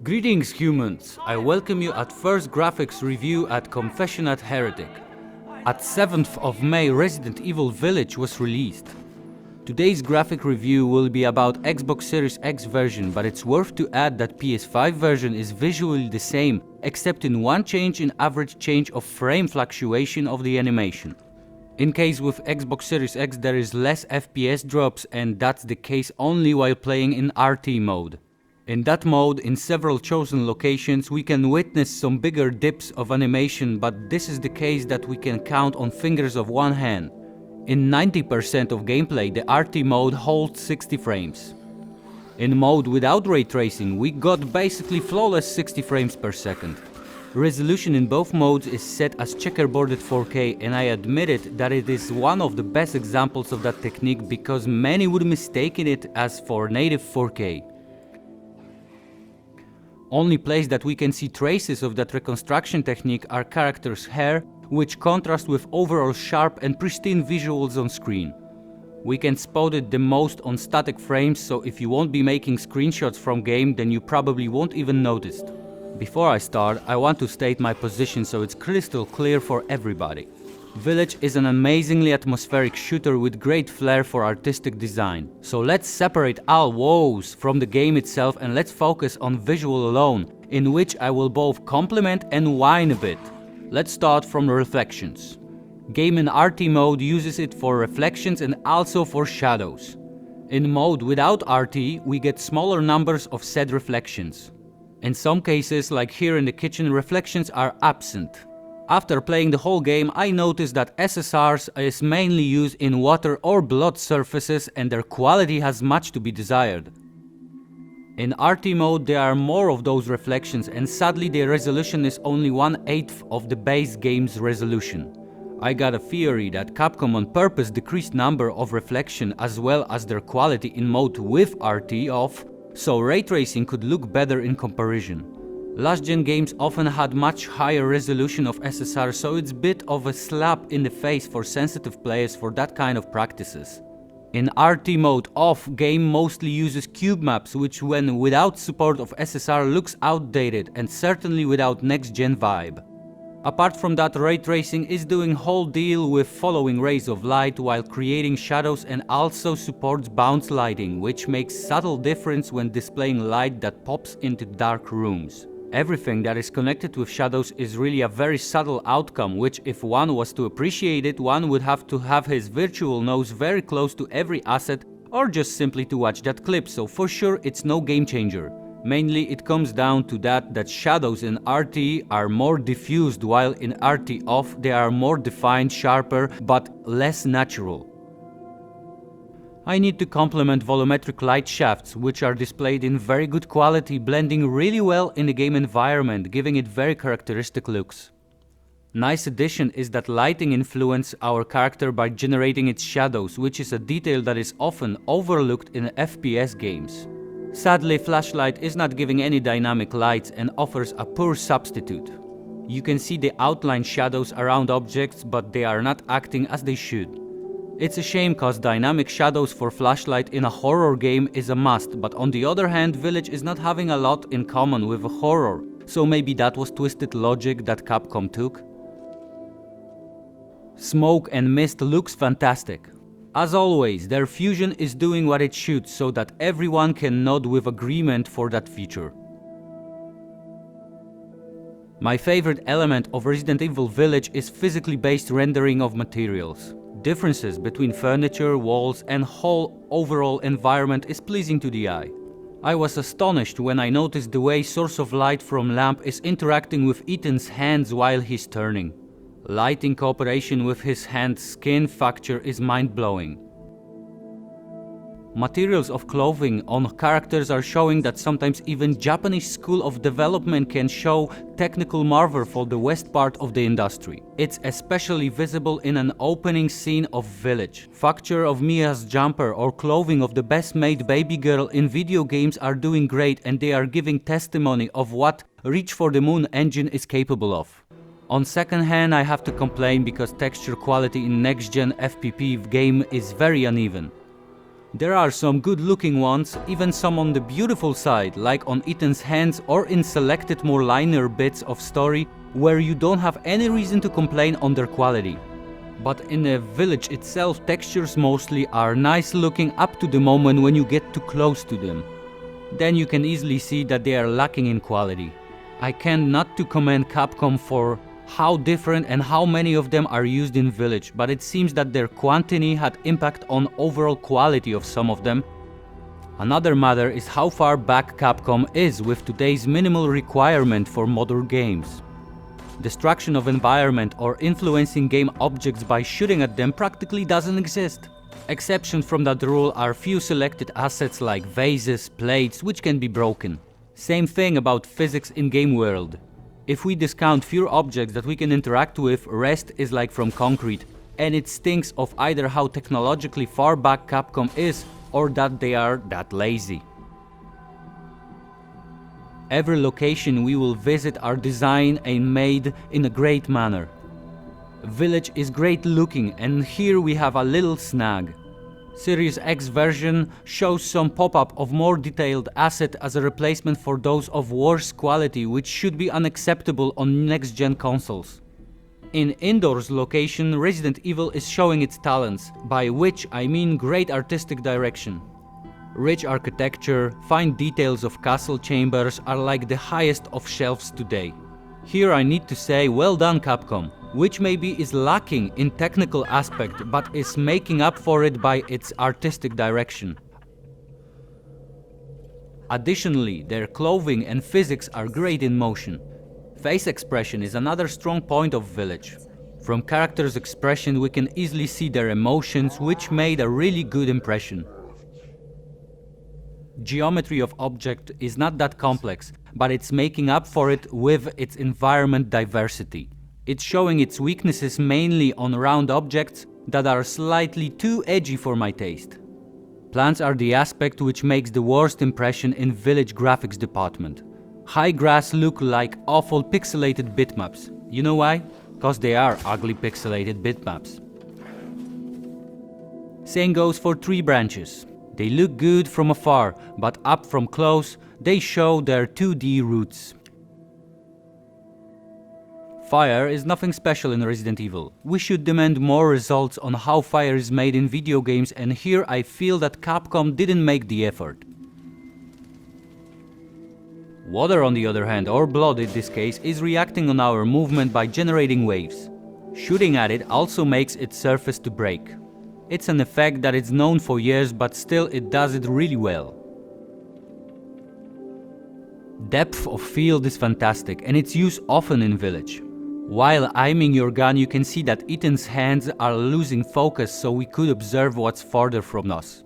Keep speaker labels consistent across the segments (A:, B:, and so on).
A: Greetings humans, I welcome you at first graphics review at Confession at Heretic. At 7th of May Resident Evil Village was released. Today's graphic review will be about Xbox Series X version, but it's worth to add that PS5 version is visually the same, except in one change in average change of frame fluctuation of the animation. In case with Xbox Series X there is less FPS drops, and that's the case only while playing in RT mode. In that mode, in several chosen locations, we can witness some bigger dips of animation, but this is the case that we can count on fingers of one hand. In 90% of gameplay, the RT mode holds 60 frames. In mode without ray tracing, we got basically flawless 60 frames per second. Resolution in both modes is set as checkerboarded 4K, and I admitted that it is one of the best examples of that technique because many would mistake it as for native 4K. Only place that we can see traces of that reconstruction technique are characters' hair, which contrast with overall sharp and pristine visuals on screen. We can spot it the most on static frames, so if you won't be making screenshots from game, then you probably won't even notice. Before I start, I want to state my position so it's crystal clear for everybody. Village is an amazingly atmospheric shooter with great flair for artistic design. So let's separate all woes from the game itself and let's focus on visual alone, in which I will both compliment and whine a bit. Let's start from the reflections. Game in RT mode uses it for reflections and also for shadows. In mode without RT, we get smaller numbers of said reflections. In some cases, like here in the kitchen, reflections are absent. After playing the whole game, I noticed that SSRs is mainly used in water or blood surfaces and their quality has much to be desired. In RT mode there are more of those reflections, and sadly the resolution is only 1/8 of the base game's resolution. I got a theory that Capcom on purpose decreased number of reflection as well as their quality in mode with RT off, so ray tracing could look better in comparison. Last gen games often had much higher resolution of SSR, so it's a bit of a slap in the face for sensitive players for that kind of practices. In RT mode off, game mostly uses cube maps, which when without support of SSR looks outdated and certainly without next gen vibe. Apart from that, ray tracing is doing whole deal with following rays of light while creating shadows, and also supports bounce lighting, which makes subtle difference when displaying light that pops into dark rooms. Everything that is connected with shadows is really a very subtle outcome, which if one was to appreciate it, one would have to have his virtual nose very close to every asset or just simply to watch that clip, so for sure it's no game changer. Mainly it comes down to that shadows in RT are more diffused while in RT off they are more defined, sharper, but less natural. I need to compliment volumetric light shafts, which are displayed in very good quality, blending really well in the game environment, giving it very characteristic looks. Nice addition is that lighting influences our character by generating its shadows, which is a detail that is often overlooked in FPS games. Sadly, flashlight is not giving any dynamic lights and offers a poor substitute. You can see the outline shadows around objects, but they are not acting as they should. It's a shame cause dynamic shadows for flashlight in a horror game is a must, but on the other hand, Village is not having a lot in common with a horror, so maybe that was twisted logic that Capcom took. Smoke and mist looks fantastic. As always, their fusion is doing what it should so that everyone can nod with agreement for that feature. My favorite element of Resident Evil Village is physically based rendering of materials. Differences between furniture, walls and whole overall environment is pleasing to the eye. I was astonished when I noticed the way source of light from lamp is interacting with Ethan's hands while he's turning. Light in cooperation with his hand's skin factor is mind-blowing. Materials of clothing on characters are showing that sometimes even Japanese school of development can show technical marvel for the west part of the industry. It's especially visible in an opening scene of Village. Facture of Mia's jumper or clothing of the best made baby girl in video games are doing great, and they are giving testimony of what Reach for the Moon engine is capable of. On second hand, I have to complain because texture quality in next gen FPP game is very uneven. There are some good looking ones, even some on the beautiful side, like on Ethan's hands or in selected more linear bits of story where you don't have any reason to complain on their quality. But in the village itself, textures mostly are nice looking up to the moment when you get too close to them. Then you can easily see that they are lacking in quality. I can't not to commend Capcom for how different and how many of them are used in Village, but it seems that their quantity had impact on overall quality of some of them. Another matter is how far back Capcom is with today's minimal requirement for modern games. Destruction of environment or influencing game objects by shooting at them practically doesn't exist. Exceptions from that rule are few selected assets like vases, plates, which can be broken. Same thing about physics in game world. If we discount few objects that we can interact with, rest is like from concrete, and it stinks of either how technologically far back Capcom is or that they are that lazy. Every location we will visit are designed and made in a great manner. Village is great looking, and here we have a little snag. Series X version shows some pop-up of more detailed asset as a replacement for those of worse quality, which should be unacceptable on next-gen consoles. In Indoors location, Resident Evil is showing its talents, by which I mean great artistic direction. Rich architecture, fine details of castle chambers are like the highest of shelves today. Here I need to say well done Capcom, which maybe is lacking in technical aspect but is making up for it by its artistic direction. Additionally, their clothing and physics are great in motion. Face expression is another strong point of Village. From characters' expression we can easily see their emotions, which made a really good impression. Geometry of object is not that complex, but it's making up for it with its environment diversity. It's showing its weaknesses mainly on round objects that are slightly too edgy for my taste. Plants are the aspect which makes the worst impression in Village graphics department. High grass look like awful pixelated bitmaps. You know why? Cause they are ugly pixelated bitmaps. Same goes for tree branches. They look good from afar, but up from close, they show their 2D roots. Fire is nothing special in Resident Evil. We should demand more results on how fire is made in video games, and here I feel that Capcom didn't make the effort. Water, on the other hand, or blood in this case, is reacting on our movement by generating waves. Shooting at it also makes its surface to break. It's an effect that is known for years, but still it does it really well. Depth of field is fantastic, and it's used often in Village. While aiming your gun, you can see that Ethan's hands are losing focus, so we could observe what's farther from us.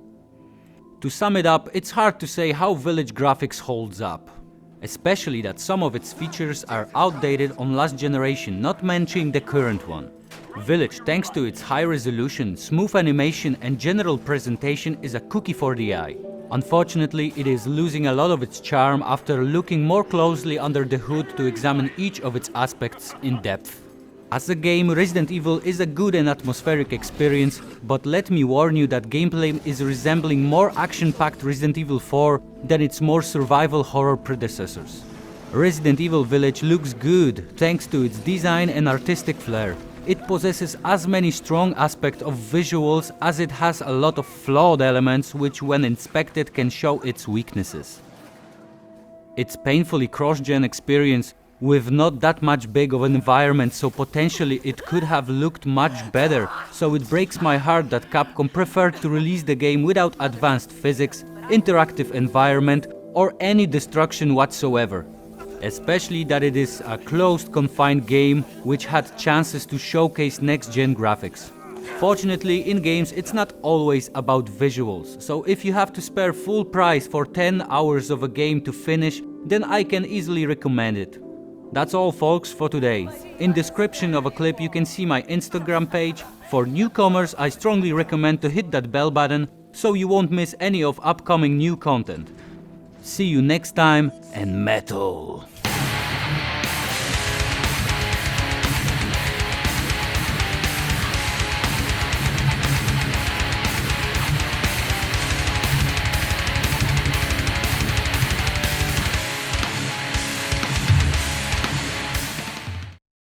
A: To sum it up, it's hard to say how Village graphics holds up. Especially that some of its features are outdated on last generation, not mentioning the current one. Village, thanks to its high resolution, smooth animation and general presentation, is a cookie for the eye. Unfortunately, it is losing a lot of its charm after looking more closely under the hood to examine each of its aspects in depth. As a game, Resident Evil is a good and atmospheric experience, but let me warn you that gameplay is resembling more action-packed Resident Evil 4 than its more survival horror predecessors. Resident Evil Village looks good thanks to its design and artistic flair. It possesses as many strong aspects of visuals as it has a lot of flawed elements which when inspected can show its weaknesses. It's painfully cross-gen experience with not that much big of an environment, so potentially it could have looked much better, so it breaks my heart that Capcom preferred to release the game without advanced physics, interactive environment or any destruction whatsoever. Especially that it is a closed, confined game which had chances to showcase next-gen graphics. Fortunately, in games it's not always about visuals, so if you have to spare full price for 10 hours of a game to finish, then I can easily recommend it. That's all folks for today. In description of a clip you can see my Instagram page. For newcomers I strongly recommend to hit that bell button so you won't miss any of upcoming new content. See you next time, and metal!